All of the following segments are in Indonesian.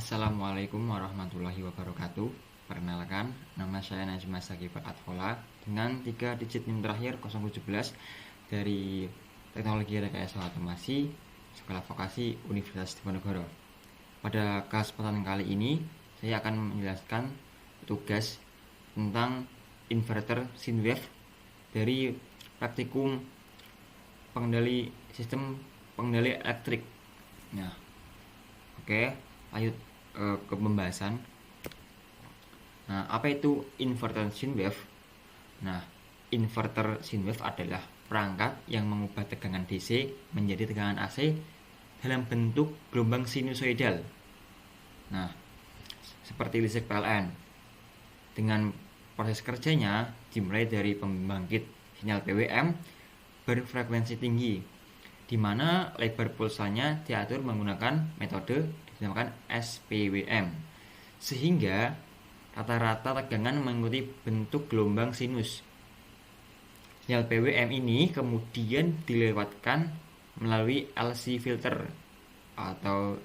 Assalamualaikum warahmatullahi wabarakatuh. Perkenalkan, nama saya Najma Sagifat Atfola dengan 3 digit NIM terakhir 017 dari Teknologi Rekayasa Otomasi Sekolah Vokasi Universitas Diponegoro. Pada kesempatan kali ini, saya akan menjelaskan tugas tentang inverter sine wave dari praktikum sistem pengendali elektrik. Nah, oke, lanjut ke pembahasan. Nah, apa itu inverter sine wave? Nah, inverter sine wave adalah perangkat yang mengubah tegangan DC menjadi tegangan AC dalam bentuk gelombang sinusoidal. Nah, seperti listrik PLN. Dengan proses kerjanya dimulai dari pembangkit sinyal PWM berfrekuensi tinggi, di mana lebar pulsanya diatur menggunakan metode dinamakan SPWM, sehingga rata-rata tegangan mengikuti bentuk gelombang sinus. Sinyal PWM ini kemudian dilewatkan melalui LC filter atau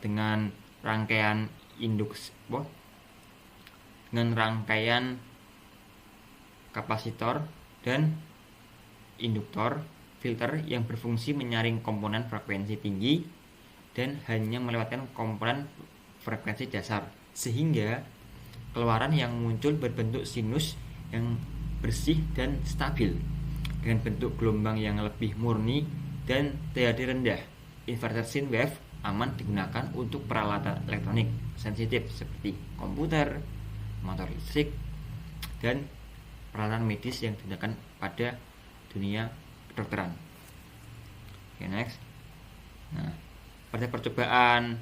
dengan rangkaian kapasitor dan induktor filter yang berfungsi menyaring komponen frekuensi tinggi dan hanya melewatkan komponen frekuensi dasar, sehingga keluaran yang muncul berbentuk sinus yang bersih dan stabil dengan bentuk gelombang yang lebih murni dan teodi rendah. Inverter sine wave aman digunakan untuk peralatan elektronik sensitif seperti komputer, motor listrik, dan peralatan medis yang digunakan pada dunia kedokteran. Oke, next. Nah, pada percobaan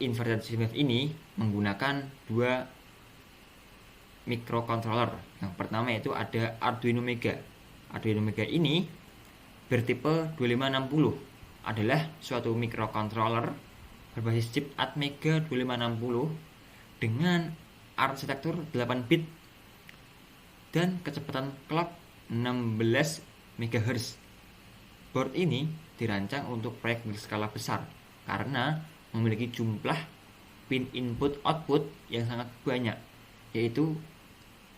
inverter sine wave ini menggunakan 2 microcontroller. Yang pertama itu ada Arduino Mega. Arduino Mega ini bertipe 2560, adalah suatu microcontroller berbasis chip Atmega 2560 dengan arsitektur 8 bit dan kecepatan clock 16 MHz. Board ini dirancang untuk proyek berskala besar karena memiliki jumlah pin input output yang sangat banyak, yaitu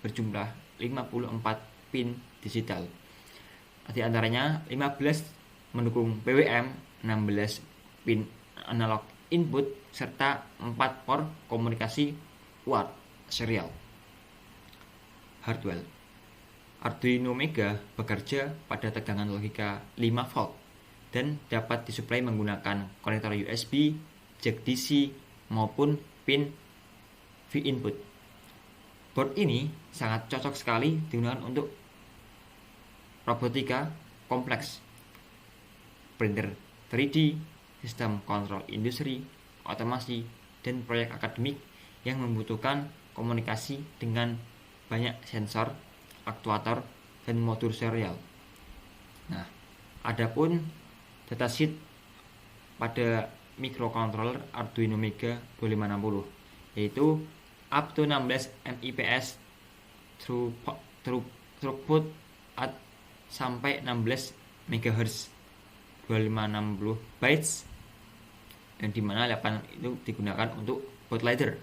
berjumlah 54 pin digital. Di antaranya 15 mendukung PWM, 16 pin analog input, serta 4 port komunikasi quad serial. Hardware Arduino Mega bekerja pada tegangan logika 5 volt dan dapat disuplai menggunakan konektor USB, jack DC, maupun pin V-input. Board ini sangat cocok sekali digunakan untuk robotika kompleks, printer 3D, sistem kontrol industri, otomasi, dan proyek akademik yang membutuhkan komunikasi dengan banyak sensor, aktuator, dan modul serial. Nah, adapun datasheet pada microcontroller Arduino Mega 2560, yaitu up to 16 Mbps throughput at sampai 16 MHz 2560 bytes, yang dimana 8 itu digunakan untuk bootloader,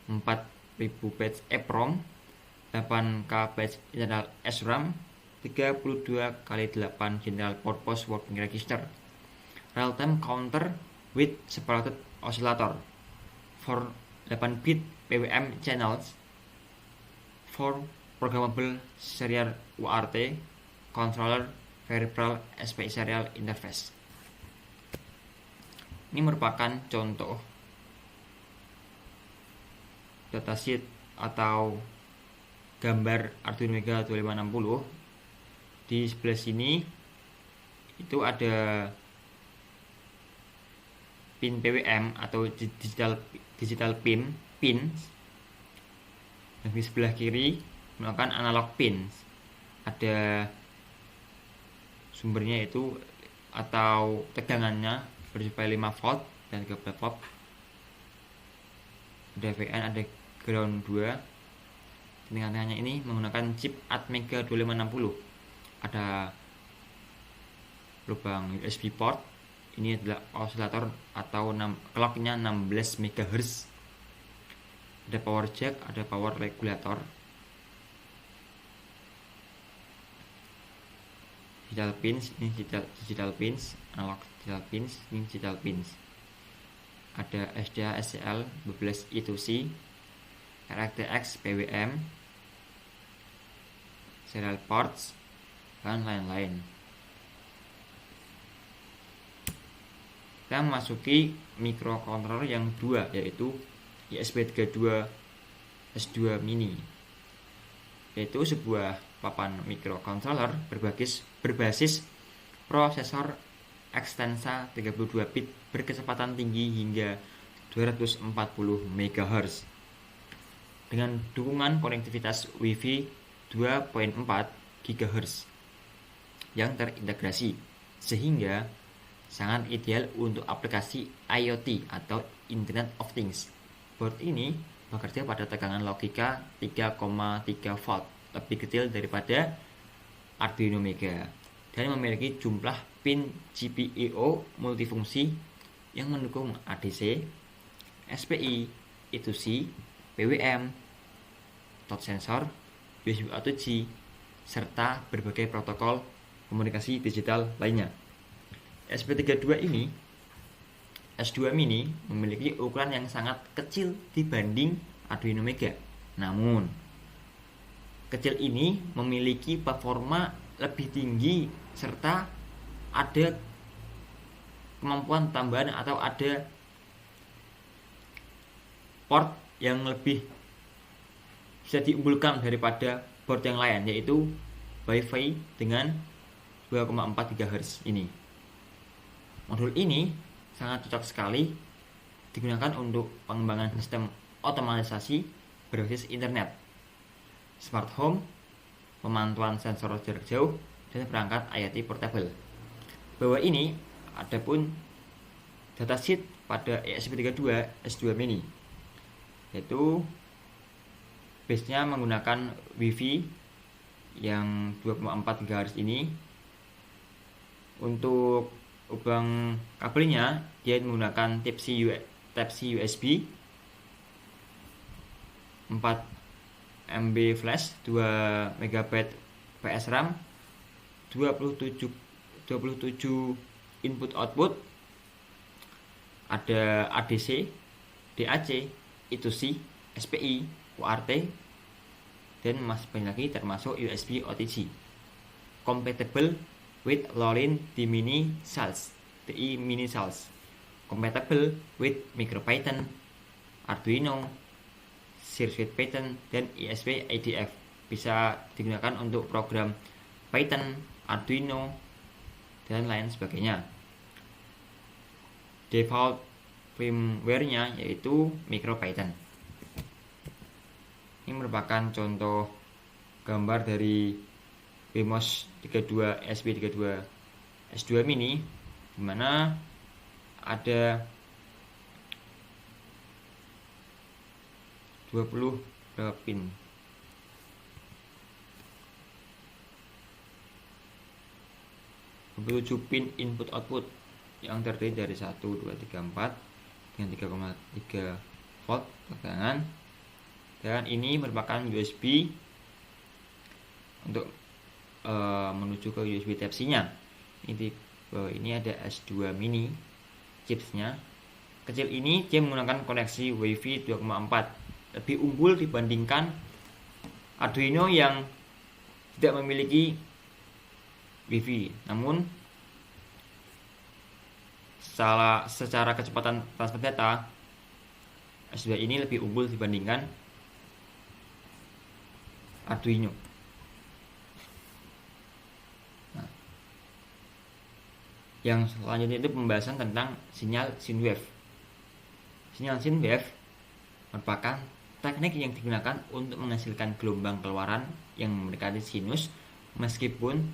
4000 bytes EEPROM, 8K bytes internal SRAM, 32x8 general purpose working register, real-time counter with separated oscillator, for 8 bit PWM channels, for programmable serial UART controller peripheral SPI serial interface. Ini merupakan contoh datasheet atau gambar Arduino Mega 2560. Di sebelah sini itu ada pin PWM atau digital pin, dan di sebelah kiri menggunakan analog pins. Ada sumbernya itu atau tegangannya berjumlah 5 volt dan 13 volt. Ada VN, ada ground 2. Di tengah-tengahnya ini menggunakan chip Atmega 2560. Ada lubang USB port, Ini adalah osilator atau clocknya 16 MHz. Ada power jack, ada power regulator, digital pins, ini digital pins, analog digital pins, ini digital pins. Ada SDA SCL 12 I2C, RTX PWM, serial ports, dan lain-lain. Kita memasuki microcontroller yang dua, yaitu ESP32 S2 Mini, yaitu sebuah papan microcontroller berbasis prosesor Extensa 32 bit berkecepatan tinggi hingga 240 MHz dengan dukungan konektivitas Wi-Fi 2.4 GHz yang terintegrasi, sehingga sangat ideal untuk aplikasi IoT atau Internet of Things. Board ini bekerja pada tegangan logika 3,3 volt, lebih kecil daripada Arduino Mega, dan memiliki jumlah pin GPIO multifungsi yang mendukung ADC, SPI, I2C, PWM, touch sensor, USB Auto G, serta berbagai protokol komunikasi digital lainnya. SP32 ini S2 Mini memiliki ukuran yang sangat kecil dibanding Arduino Mega. Namun, kecil ini memiliki performa lebih tinggi serta ada kemampuan tambahan atau ada port yang lebih bisa diunggulkan daripada board yang lain, yaitu Wi-Fi dengan 2,4 GHz ini. Modul ini sangat cocok sekali digunakan untuk pengembangan sistem otomatisasi berbasis internet, smart home, pemantauan sensor jarak jauh, dan perangkat IoT portable. Bawah ini adapun datasheet pada ESP32 S2 Mini, yaitu base-nya menggunakan Wi-Fi yang 2,4 GHz ini. Untuk lubang kabelnya dia menggunakan Type-C USB, 4 MB flash, 2 MB PS RAM, 27 input output, ada ADC, DAC, I2C, SPI, UART, dan masih banyak lagi termasuk USB OTG. Compatible with Lorem Mini Cells, TI Mini Cells. Compatible with MicroPython, Arduino, CircuitPython, dan ESP-IDF. Bisa digunakan untuk program Python, Arduino, dan lain sebagainya. Default firmware-nya yaitu MicroPython. Ini merupakan contoh gambar dari BMOS 32 SP32 S2 Mini, di mana ada 20 pin. Pin input output yang terdiri dari 1, 2, 3, 4 dengan 3,3 volt tegangan, dan ini merupakan USB untuk menuju ke USB Type-C nya. Ini ada S2 Mini chipsnya. Kecil ini dia menggunakan koneksi Wi-Fi 2,4, lebih unggul dibandingkan Arduino yang tidak memiliki Wi-Fi. Namun secara kecepatan transfer data, S2 ini lebih unggul dibandingkan Arduino. Yang selanjutnya itu pembahasan tentang sinyal sine wave. Sinyal sine wave merupakan teknik yang digunakan untuk menghasilkan gelombang keluaran yang mendekati sinus, meskipun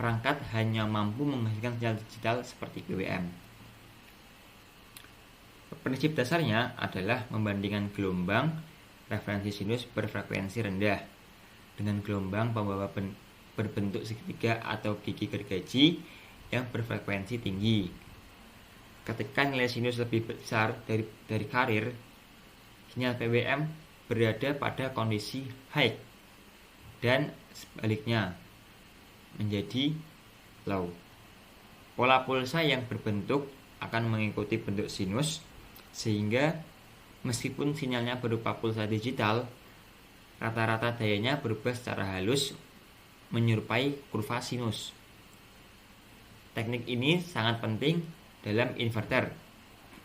perangkat hanya mampu menghasilkan sinyal digital seperti PWM. Prinsip dasarnya adalah membandingkan gelombang referensi sinus berfrekuensi rendah dengan gelombang pembawa berbentuk segitiga atau gigi gergaji yang berfrekuensi tinggi. ketika nilai sinus lebih besar dari karir, sinyal PWM berada pada kondisi high dan sebaliknya menjadi low. Pola pulsa yang berbentuk akan mengikuti bentuk sinus, sehingga meskipun sinyalnya berupa pulsa digital, rata-rata dayanya berubah secara halus menyerupai kurva sinus. Teknik ini sangat penting dalam inverter,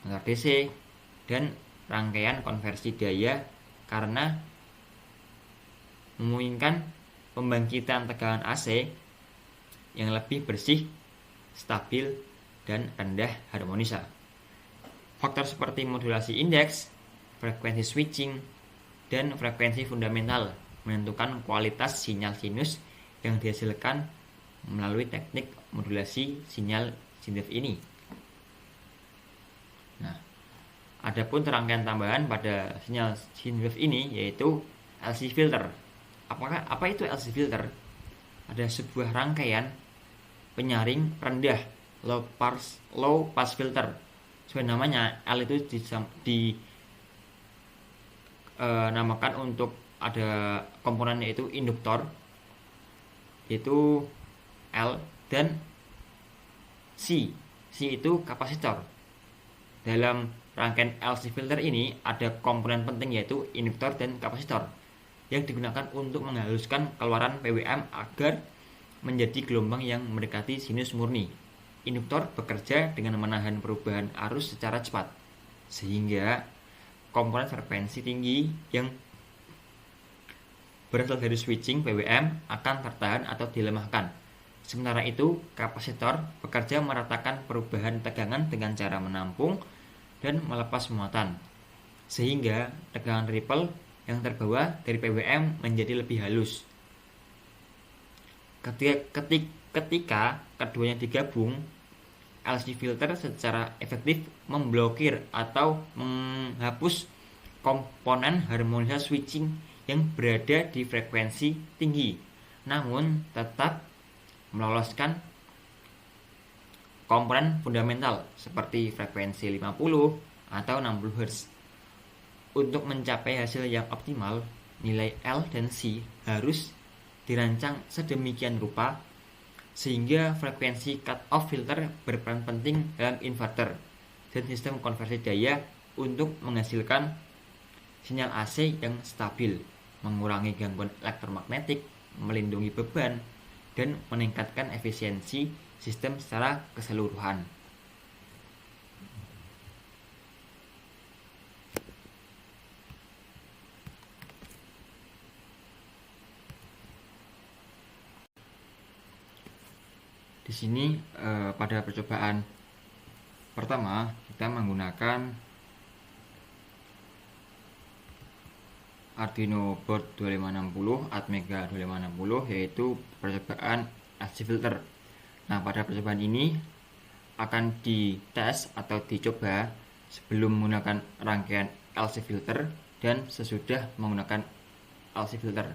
motor DC, dan rangkaian konversi daya karena memungkinkan pembangkitan tegangan AC yang lebih bersih, stabil, dan rendah harmonisa. Faktor seperti modulasi indeks, frekuensi switching, dan frekuensi fundamental menentukan kualitas sinyal sinus yang dihasilkan melalui teknik modulasi sinyal sinwave ini. Nah, adapun rangkaian tambahan pada sinyal sinwave ini yaitu LC filter. Apa itu LC filter? Ada sebuah rangkaian penyaring rendah low pass filter. Sesuai namanya, L itu namakan untuk ada komponennya itu induktor, yaitu L, dan C itu kapasitor. Dalam rangkaian LC filter ini ada komponen penting yaitu induktor dan kapasitor yang digunakan untuk menghaluskan keluaran PWM agar menjadi gelombang yang mendekati sinus murni. Induktor bekerja dengan menahan perubahan arus secara cepat, sehingga komponen frekuensi tinggi yang berasal dari switching PWM akan tertahan atau dilemahkan. Sementara itu, kapasitor bekerja meratakan perubahan tegangan dengan cara menampung dan melepas muatan, sehingga tegangan ripple yang terbawa dari PWM menjadi lebih halus. Ketika keduanya digabung, LC filter secara efektif memblokir atau menghapus komponen harmonisa switching yang berada di frekuensi tinggi, namun tetap meloloskan komponen fundamental seperti frekuensi 50 atau 60 Hz. Untuk mencapai hasil yang optimal, nilai L dan C harus dirancang sedemikian rupa sehingga frekuensi cut-off filter berperan penting dalam inverter dan sistem konversi daya untuk menghasilkan sinyal AC yang stabil, mengurangi gangguan elektromagnetik, melindungi beban, dan meningkatkan efisiensi sistem secara keseluruhan. Di sini pada percobaan pertama kita menggunakan Arduino board 2560 Atmega 2560, yaitu percobaan LC filter. Nah, pada percobaan ini akan dites atau dicoba sebelum menggunakan rangkaian LC filter dan sesudah menggunakan LC filter.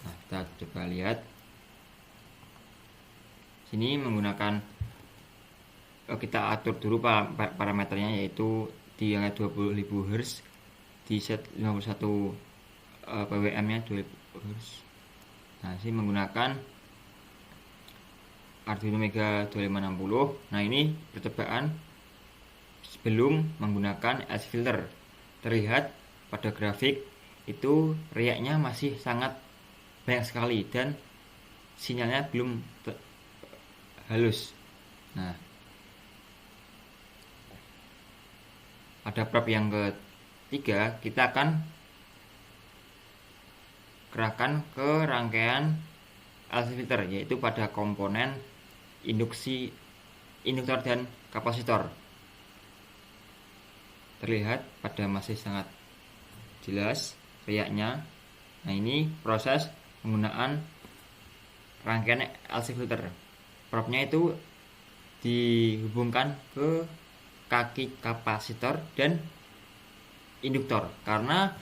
Nah, kita coba lihat. Sini menggunakan kita atur dulu parameternya, yaitu di angka 20.000 Hz, di set 51 PWM nya 2000 Hz. Nah, sini menggunakan Arduino Mega 2560. Nah, ini percobaan sebelum menggunakan LC filter. Terlihat pada grafik itu riaknya masih sangat banyak sekali dan sinyalnya belum halus. Nah, pada probe yang ketiga kita akan kerahkan ke rangkaian LC filter, yaitu pada komponen induktor dan kapasitor. Terlihat pada masih sangat jelas riaknya. Nah, ini proses penggunaan rangkaian LC filter. Probe-nya itu dihubungkan ke kaki kapasitor dan induktor karena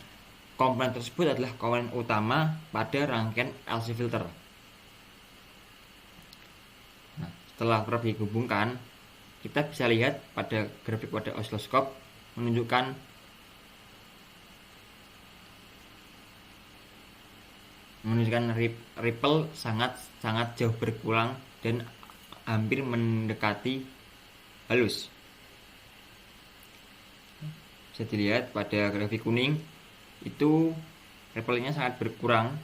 komponen tersebut adalah komponen utama pada rangkaian LC filter. Nah, setelah probe dihubungkan, kita bisa lihat pada grafik pada osiloskop menunjukkan ripple sangat jauh berkurang dan hampir mendekati halus. Bisa dilihat pada grafik kuning itu ripple-nya sangat berkurang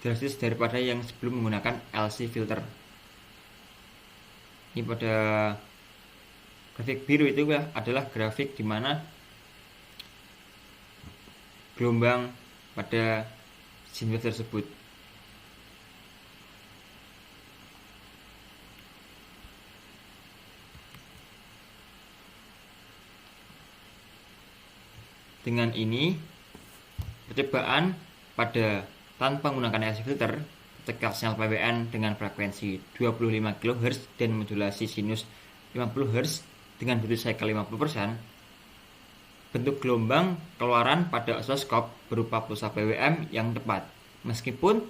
drastis daripada yang sebelum menggunakan LC filter. Ini pada grafik biru itu adalah grafik di mana gelombang pada sine-wave tersebut. Dengan ini percobaan pada tanpa menggunakan LC filter ketika sinyal PWN dengan frekuensi 25 kHz dan modulasi sinus 50 Hz dengan duty cycle 50%, bentuk gelombang keluaran pada osiloskop berupa pulsa PWM yang tepat. Meskipun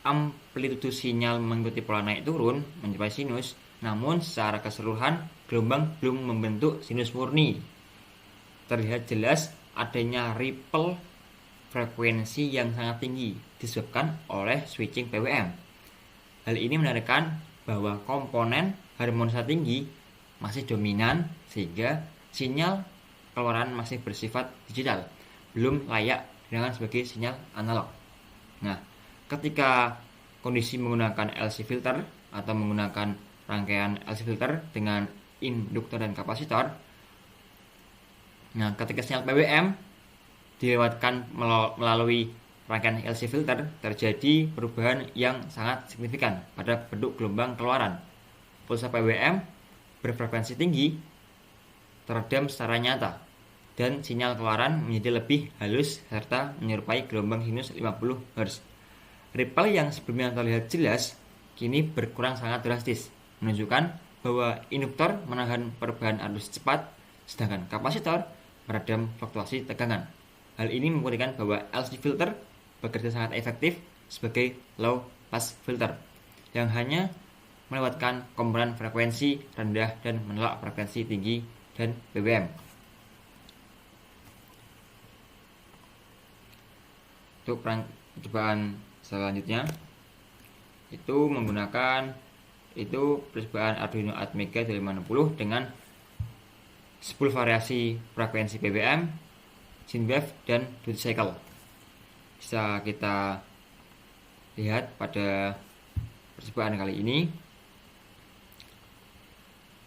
amplitude sinyal mengikuti pola naik turun mencapai sinus, namun secara keseluruhan gelombang belum membentuk sinus murni. Terlihat jelas adanya ripple frekuensi yang sangat tinggi disebabkan oleh switching PWM. Hal ini menandakan bahwa komponen harmonisasi tinggi masih dominan sehingga sinyal keluaran masih bersifat digital, belum layak digunakan sebagai sinyal analog. Nah, ketika kondisi menggunakan LC filter atau menggunakan rangkaian LC filter dengan induktor dan kapasitor, nah ketika sinyal PWM dilewatkan melalui rangkaian LC filter, terjadi perubahan yang sangat signifikan pada bentuk gelombang keluaran. Pulsa PWM berfrekuensi tinggi teredam secara nyata dan sinyal keluaran menjadi lebih halus serta menyerupai gelombang sinus 50 Hz. Ripple yang sebelumnya terlihat jelas kini berkurang sangat drastis, menunjukkan bahwa induktor menahan perubahan arus cepat, sedangkan kapasitor meredam fluktuasi tegangan. Hal ini membuktikan bahwa LC filter bekerja sangat efektif sebagai low pass filter yang hanya melewatkan komponen frekuensi rendah dan menolak frekuensi tinggi dan PWM. Untuk percobaan selanjutnya itu menggunakan percobaan Arduino Atmega 560 dengan 10 variasi frekuensi PWM, sine wave, dan duty cycle. Bisa kita lihat pada percobaan kali ini.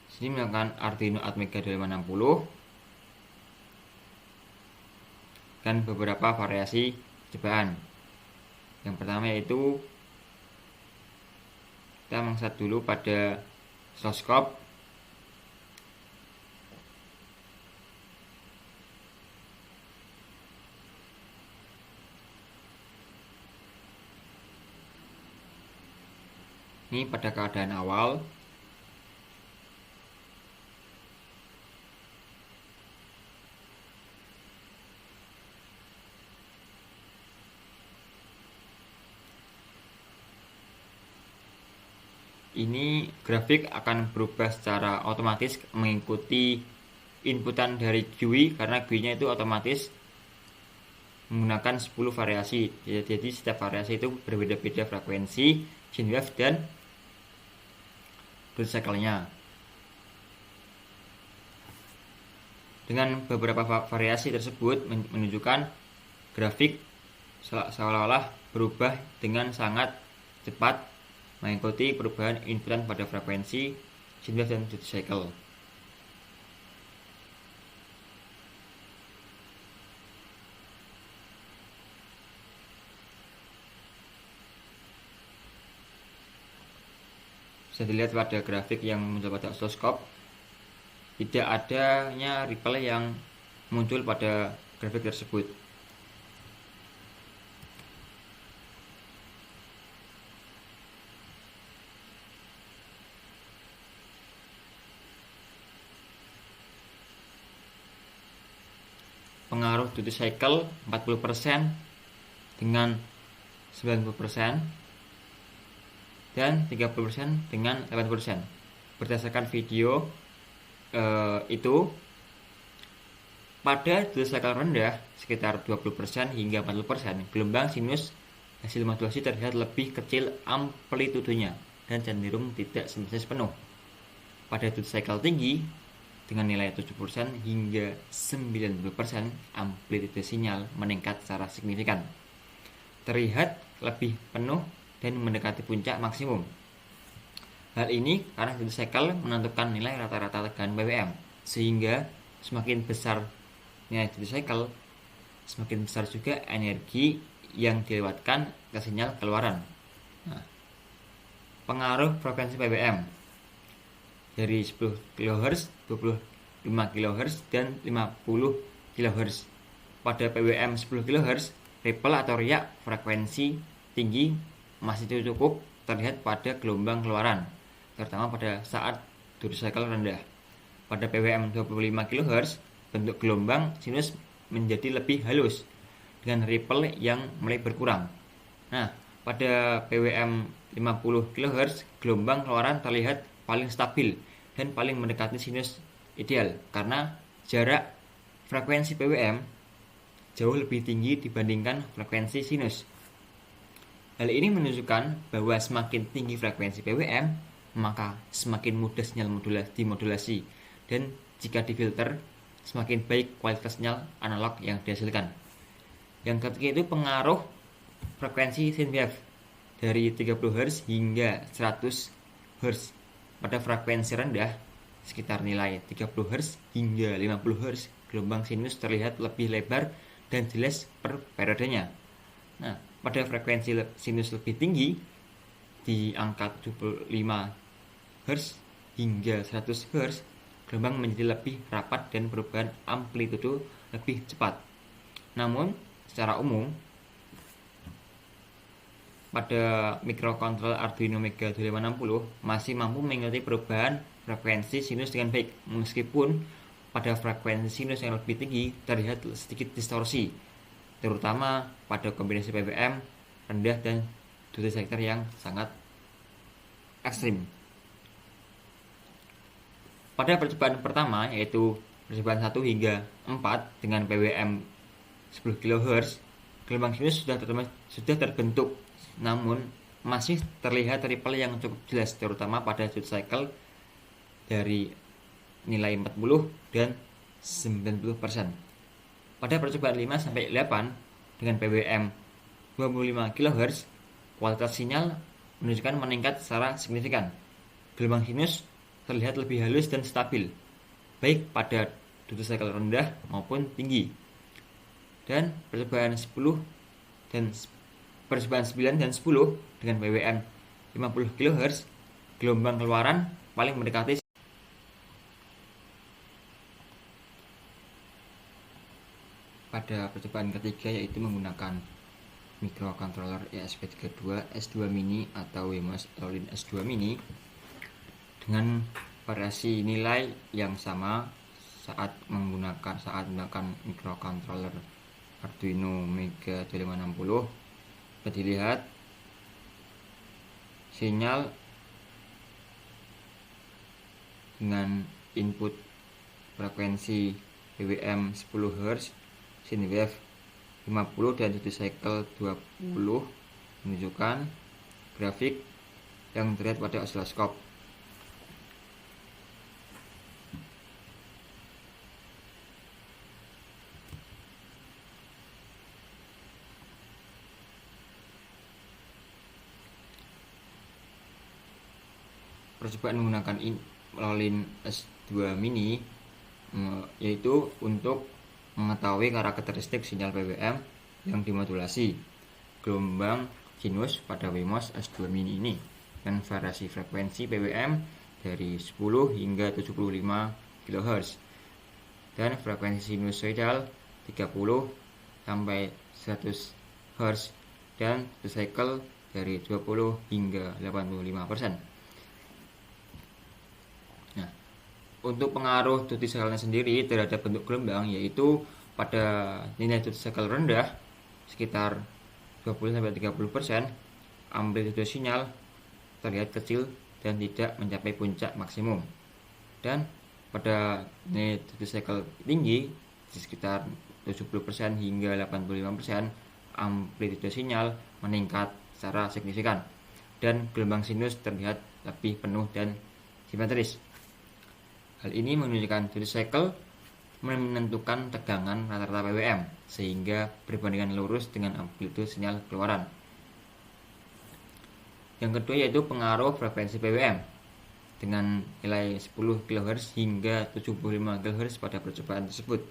Sini menggunakan Arduino Atmega 560 dan beberapa variasi percobaan. Yang pertama yaitu kita mengset dulu pada osiloskop. Ini pada keadaan awal. Ini grafik akan berubah secara otomatis mengikuti inputan dari GUI, karena GUI-nya itu otomatis menggunakan 10 variasi. Jadi setiap variasi itu berbeda-beda frekuensi, sine wave, dan duty cycle-nya. Dengan beberapa variasi tersebut menunjukkan grafik seolah-olah berubah dengan sangat cepat mengikuti perubahan inputan pada frekuensi, sine wave, dan duty cycle. Bisa dilihat pada grafik yang muncul pada osiloskop, tidak adanya ripple yang muncul pada grafik tersebut. Pengaruh duty cycle 40% dengan 90%. Dan 30% dengan 80%. berdasarkan video itu pada duty cycle rendah sekitar 20% hingga 40%, gelombang sinus hasil modulasi terlihat lebih kecil amplitudenya dan cenderung tidak simetris penuh. Pada duty cycle tinggi dengan nilai 70% hingga 90%, amplitude sinyal meningkat secara signifikan, terlihat lebih penuh dan mendekati puncak maksimum. Hal ini karena duty cycle menentukan nilai rata-rata tegangan PWM, sehingga semakin besar nilai duty cycle, semakin besar juga energi yang dilewatkan ke sinyal keluaran. Nah, pengaruh frekuensi PWM dari 10 kHz, 25 kHz, dan 50 kHz. Pada PWM 10 kHz, ripple atau riak frekuensi tinggi masih cukup terlihat pada gelombang keluaran, terutama pada saat duty cycle rendah. Pada PWM 25 kHz, bentuk gelombang sinus menjadi lebih halus dengan ripple yang mulai berkurang. Nah, pada PWM 50 kHz, gelombang keluaran terlihat paling stabil dan paling mendekati sinus ideal karena jarak frekuensi PWM jauh lebih tinggi dibandingkan frekuensi sinus. Hal ini menunjukkan bahwa semakin tinggi frekuensi PWM, maka semakin mudah sinyal dimodulasi, dan jika difilter, semakin baik kualitas sinyal analog yang dihasilkan. Yang ketiga itu pengaruh frekuensi synthwave dari 30 Hz hingga 100 Hz. Pada frekuensi rendah, sekitar nilai 30 Hz hingga 50 Hz, gelombang sinus terlihat lebih lebar dan jelas per periodenya. Nah, pada frekuensi sinus lebih tinggi, di angka 75 Hz hingga 100 Hz, gelombang menjadi lebih rapat dan perubahan amplitudo lebih cepat. Namun, secara umum, pada microcontroller Arduino Mega 2560 masih mampu mengikuti perubahan frekuensi sinus dengan baik, meskipun pada frekuensi sinus yang lebih tinggi terlihat sedikit distorsi, terutama pada kombinasi PWM rendah dan duty cycle yang sangat ekstrim. Pada percobaan pertama, yaitu percobaan 1 hingga 4 dengan PWM 10 kHz, gelombang sinus sudah terbentuk, namun masih terlihat ripple yang cukup jelas, terutama pada duty cycle dari nilai 40 dan 90%. Pada percobaan 5 sampai 8 dengan PWM 25 kHz, kualitas sinyal menunjukkan meningkat secara signifikan. Gelombang sinus terlihat lebih halus dan stabil, baik pada duty cycle rendah maupun tinggi. Dan percobaan 9 dan 10 dengan PWM 50 kHz, gelombang keluaran paling mendekati. Pada percobaan ketiga, yaitu menggunakan microcontroller ESP32 S2 Mini atau Wemos Rollin S2 Mini dengan variasi nilai yang sama saat menggunakan microcontroller Arduino Mega 2560. Dapat dilihat sinyal dengan input frekuensi PWM 10 Hz, synthwave 50 dan duty cycle 20 menunjukkan grafik yang terlihat pada osiloskop. Percobaan menggunakan Rollin S2 Mini yaitu untuk mengetahui karakteristik sinyal PWM yang dimodulasi gelombang sinus pada Wemos S2 Mini ini dengan variasi frekuensi PWM dari 10 hingga 75 kHz dan frekuensi sinusoidal 30 sampai 100 Hz dan duty cycle dari 20 hingga 85%. Untuk pengaruh duty cycle sendiri terhadap bentuk gelombang, yaitu pada nilai duty cycle rendah sekitar 20-30%, amplitude sinyal terlihat kecil dan tidak mencapai puncak maksimum. Dan pada nilai duty cycle tinggi di sekitar 70% hingga 85%, amplitude sinyal meningkat secara signifikan dan gelombang sinus terlihat lebih penuh dan simetris. Hal ini menunjukkan duty cycle menentukan tegangan rata-rata PWM sehingga berbandingan lurus dengan amplitude sinyal keluaran. Yang kedua yaitu pengaruh frekuensi PWM dengan nilai 10 kHz hingga 75 kHz pada percobaan tersebut.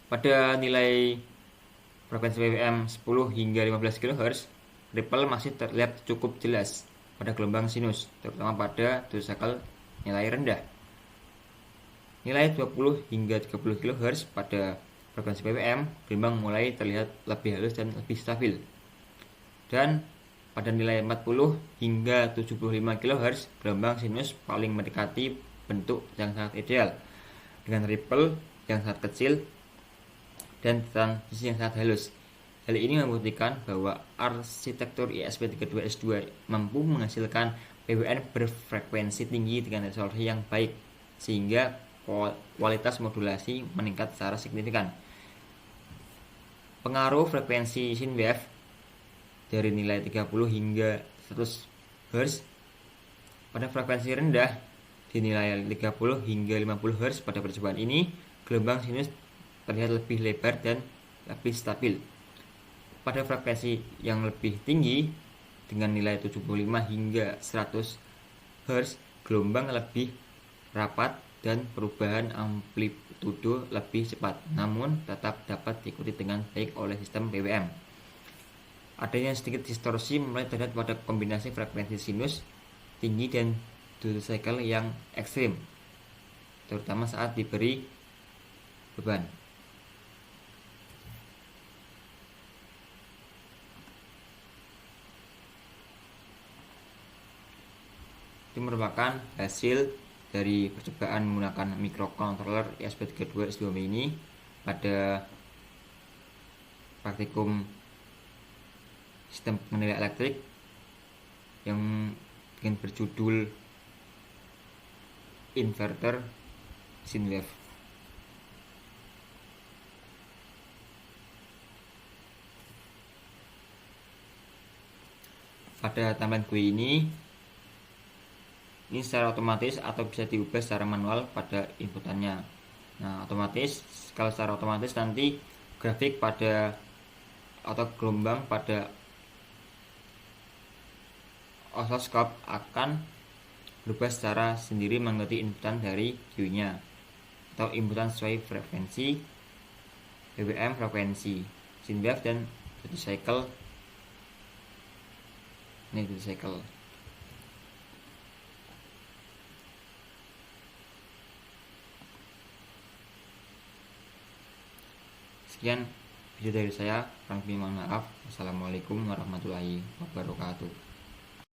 Pada nilai frekuensi PWM 10 hingga 15 kHz, ripple masih terlihat cukup jelas pada gelombang sinus, terutama pada duty cycle nilai rendah. Nilai 20 hingga 30 kHz pada frekuensi PWM, gelombang mulai terlihat lebih halus dan lebih stabil. Dan pada nilai 40 hingga 75 kHz, gelombang sinus paling mendekati bentuk yang sangat ideal dengan ripple yang sangat kecil dan transisi yang sangat halus. Hal ini membuktikan bahwa arsitektur ISP32S2 mampu menghasilkan PWM berfrekuensi tinggi dengan resolusi yang baik, sehingga kualitas modulasi meningkat secara signifikan. Pengaruh frekuensi sine wave dari nilai 30 hingga 100 Hz pada frekuensi rendah di nilai 30 hingga 50 Hz pada percobaan ini, gelombang sinus terlihat lebih lebar dan lebih stabil. Pada frekuensi yang lebih tinggi dengan nilai 75 hingga 100 Hz, gelombang lebih rapat dan perubahan amplitudo lebih cepat, namun tetap dapat diikuti dengan baik oleh sistem PWM. Adanya sedikit distorsi mulai terlihat pada kombinasi frekuensi sinus tinggi dan duty cycle yang ekstrim, terutama saat diberi beban. Itu merupakan hasil dari percobaan menggunakan microcontroller ISP32S2 ini pada praktikum sistem pengendali elektrik yang dengan berjudul inverter sine wave. Pada tampilan GUI ini secara otomatis atau bisa diubah secara manual pada inputannya. Nah, kalau secara otomatis nanti grafik pada atau gelombang pada oscilloscope akan berubah secara sendiri mengikuti inputan dari GUI-nya atau inputan sesuai frekuensi PWM, frekuensi sine wave dan duty cycle. Ini duty cycle. Sekian video dari saya, kurang lebih mohon maaf. Wassalamualaikum warahmatullahi wabarakatuh.